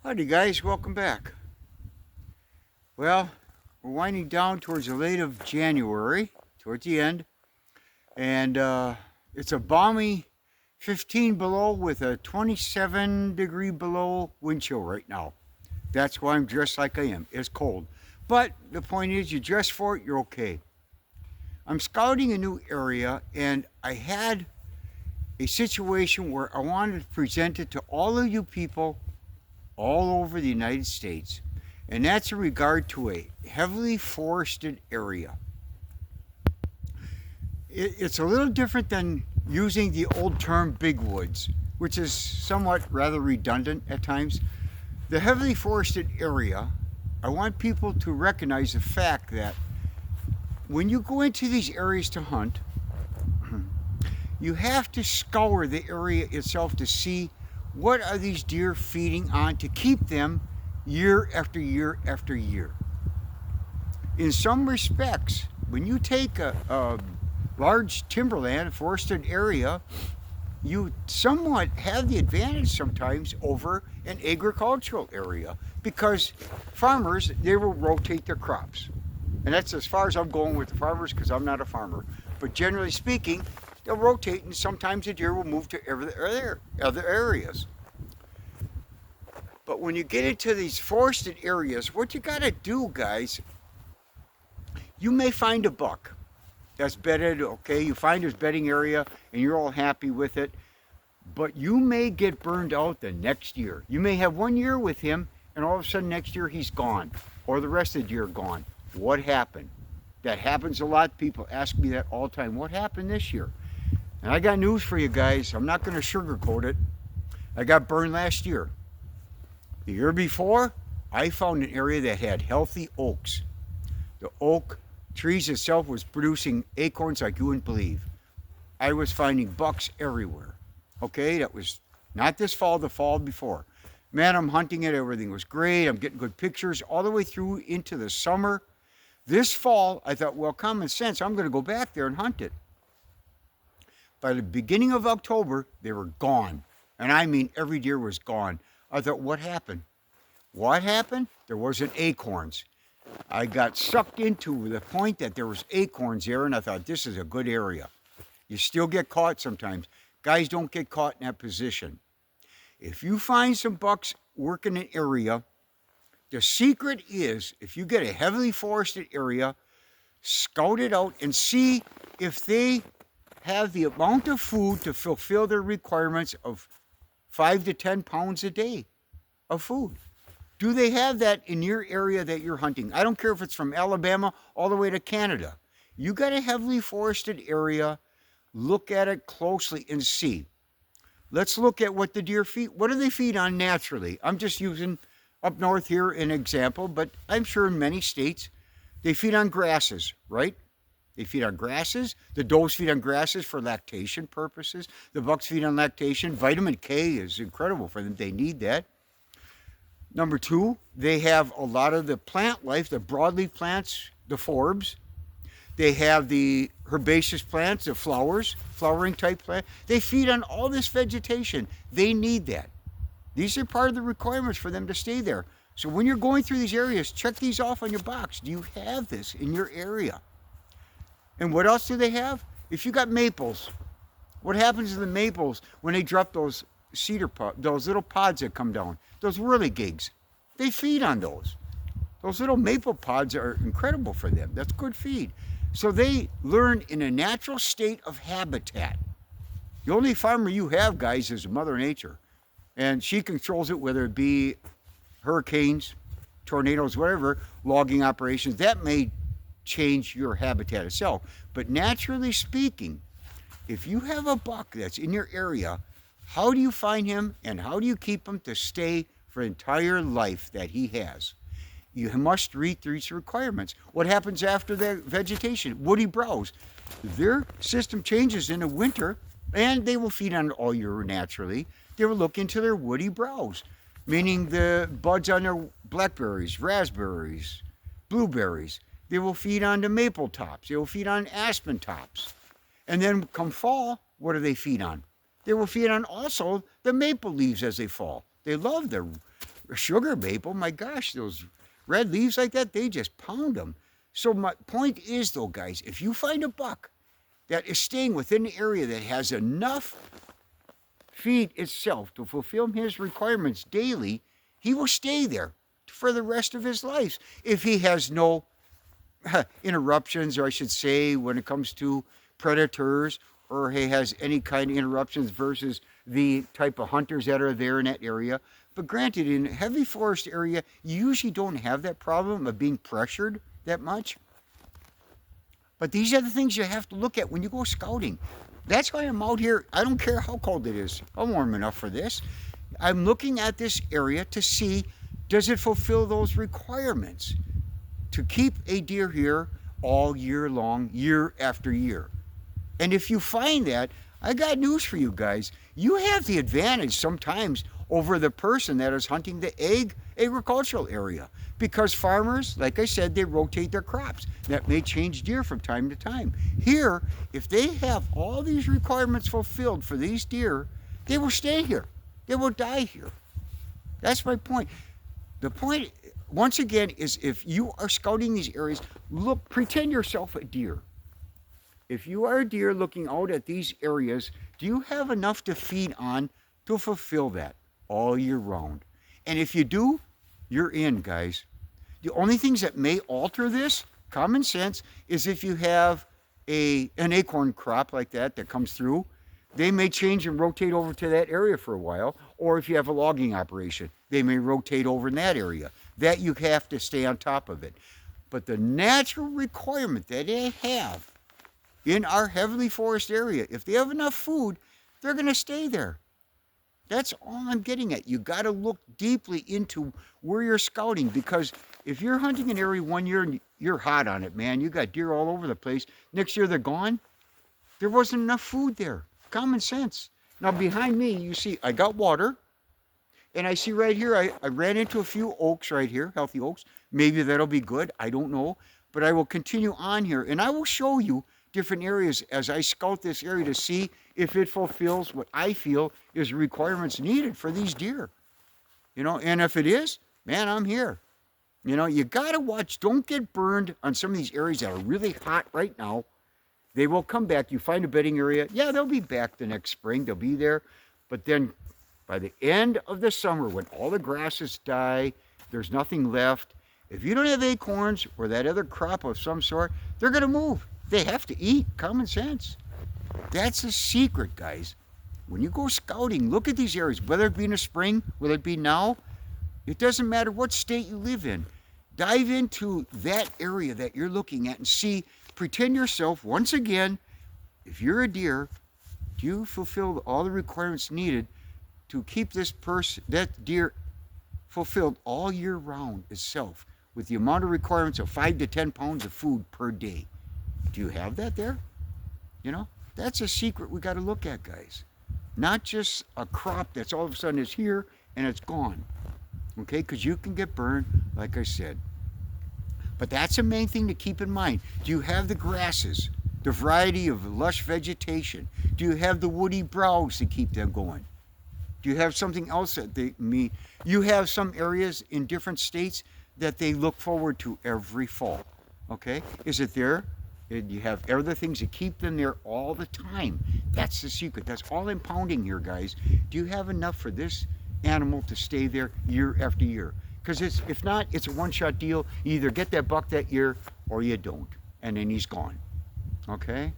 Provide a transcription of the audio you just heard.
Howdy guys, welcome back. Well, we're winding down towards the late of January, towards the end, and it's a balmy 15 below with a 27-degree below wind chill right now. That's why I'm dressed like I am. It's cold. But the point is, you dress for it, you're okay. I'm scouting a new area, and I had a situation where I wanted to present it to all of you people all over the United States, and that's in regard to a heavily forested area. It's a little different than using the old term big woods, which is somewhat rather redundant at times. The heavily forested area, I want people to recognize the fact that when you go into these areas to hunt, you have to scour the area itself to see what are these deer feeding on to keep them year after year after year. In some respects, when you take a large timberland, forested area, you somewhat have the advantage sometimes over an agricultural area because farmers, they will rotate their crops. And that's as far as I'm going with the farmers because I'm not a farmer. But generally speaking, they'll rotate and sometimes the deer will move to other areas. But when you get into these forested areas, what you gotta do, guys, you may find a buck that's bedded, okay? You find his bedding area and you're all happy with it, but you may get burned out the next year. You may have 1 year with him and all of a sudden next year he's gone or the rest of the deer gone. What happened? That happens a lot. People ask me that all the time. What happened this year? And I got news for you guys. I'm not going to sugarcoat it. I got burned last year. The year before, I found an area that had healthy oaks. The oak trees itself was producing acorns like you wouldn't believe. I was finding bucks everywhere. Okay, that was not this fall, the fall before. Man, I'm hunting it. Everything was great. I'm getting good pictures all the way through into the summer. This fall, I thought, well, common sense, I'm going to go back there and hunt it. By the beginning of October, they were gone. And I mean, every deer was gone. I thought, what happened? What happened? There wasn't acorns. I got sucked into the point that there was acorns there, and I thought, this is a good area. You still get caught sometimes. Guys don't get caught in that position. If you find some bucks working an area, the secret is, if you get a heavily forested area, scout it out and see if they have the amount of food to fulfill their requirements of 5 to 10 pounds a day of food. Do they have that in your area that you're hunting? I don't care if it's from Alabama all the way to Canada. You got a heavily forested area, look at it closely and see. Let's look at what the deer feed. What do they feed on naturally? I'm just using up north here an example, but I'm sure in many states they feed on grasses, right? They feed on grasses. The does feed on grasses for lactation purposes. The bucks feed on lactation. Vitamin K is incredible for them. They need that. Number two, they have a lot of the plant life, the broadleaf plants, the forbs. They have the herbaceous plants, the flowers, flowering type plant. They feed on all this vegetation. They need that. These are part of the requirements for them to stay there. So when you're going through these areas, check these off on your box. Do you have this in your area? And what else do they have? If you got maples, what happens to the maples when they drop those cedar pods, those little pods that come down, those whirligigs? They feed on those. Those little maple pods are incredible for them. That's good feed. So they learn in a natural state of habitat. The only farmer you have, guys, is Mother Nature. And she controls it, whether it be hurricanes, tornadoes, whatever, logging operations. That may change your habitat itself. But naturally speaking, if you have a buck that's in your area, how do you find him and how do you keep him to stay for the entire life that he has? You must read these requirements. What happens after the vegetation? Woody browse. Their system changes in the winter, and they will feed on it all year naturally. They will look into their woody browse, meaning the buds on their blackberries, raspberries, blueberries. They will feed on the maple tops. They will feed on aspen tops. And then come fall, what do they feed on? They will feed on also the maple leaves as they fall. They love the sugar maple, my gosh, those red leaves like that, they just pound them. So my point is though, guys, if you find a buck that is staying within the area that has enough feed itself to fulfill his requirements daily, he will stay there for the rest of his life if he has no interruptions, or I should say, when it comes to predators, or he has any kind of interruptions versus the type of hunters that are there in that area. But granted, in a heavy forest area, you usually don't have that problem of being pressured that much. But these are the things you have to look at when you go scouting. That's why I'm out here. I don't care how cold it is. I'm warm enough for this. I'm looking at this area to see, does it fulfill those requirements to keep a deer here all year long, year after year. And if you find that, I got news for you guys. You have the advantage sometimes over the person that is hunting the agricultural area, because farmers, like I said, they rotate their crops. That may change deer from time to time. Here, if they have all these requirements fulfilled for these deer, they will stay here. They will die here. That's my point. The point, once again, is if you are scouting these areas, look, pretend yourself a deer. If you are a deer looking out at these areas, do you have enough to feed on to fulfill that all year round? And if you do, you're in, guys. The only things that may alter this, common sense, is if you have an acorn crop like that comes through, they may change and rotate over to that area for a while. Or if you have a logging operation, they may rotate over in that area. That you have to stay on top of it. But the natural requirement that they have in our heavily forest area, if they have enough food, they're going to stay there. That's all I'm getting at. You got to look deeply into where you're scouting, because if you're hunting an area one year and you're hot on it, man, you got deer all over the place. Next year they're gone. There wasn't enough food there. Common sense. Now behind me, you see I got water, and I see right here, I ran into a few oaks right here, healthy oaks. Maybe that'll be good. I don't know. But I will continue on here, and I will show you different areas as I scout this area to see if it fulfills what I feel is requirements needed for these deer. You know, and if it is, man, I'm here. You know, you got to watch. Don't get burned on some of these areas that are really hot right now. They will come back. You find a bedding area. Yeah, they'll be back the next spring. They'll be there. But then by the end of the summer, when all the grasses die, there's nothing left. If you don't have acorns or that other crop of some sort, they're going to move. They have to eat. Common sense. That's the secret, guys. When you go scouting, look at these areas, whether it be in the spring, whether it be now. It doesn't matter what state you live in. Dive into that area that you're looking at and see, pretend yourself, once again, if you're a deer, do you fulfill all the requirements needed to keep that deer fulfilled all year round itself with the amount of requirements of 5 to 10 pounds of food per day? Do you have that there? You know, that's a secret we got to look at, guys. Not just a crop that's all of a sudden is here and it's gone. Okay, because you can get burned, like I said. But that's the main thing to keep in mind. Do you have the grasses, the variety of lush vegetation? Do you have the woody browse to keep them going? Do you have something else that they meet? You have some areas in different states that they look forward to every fall. Okay, is it there? You have other things that keep them there all the time. That's the secret. That's all I'm pounding here, guys. Do you have enough for this animal to stay there year after year? Because if not, it's a one-shot deal. You either get that buck that year or you don't, and then he's gone. Okay?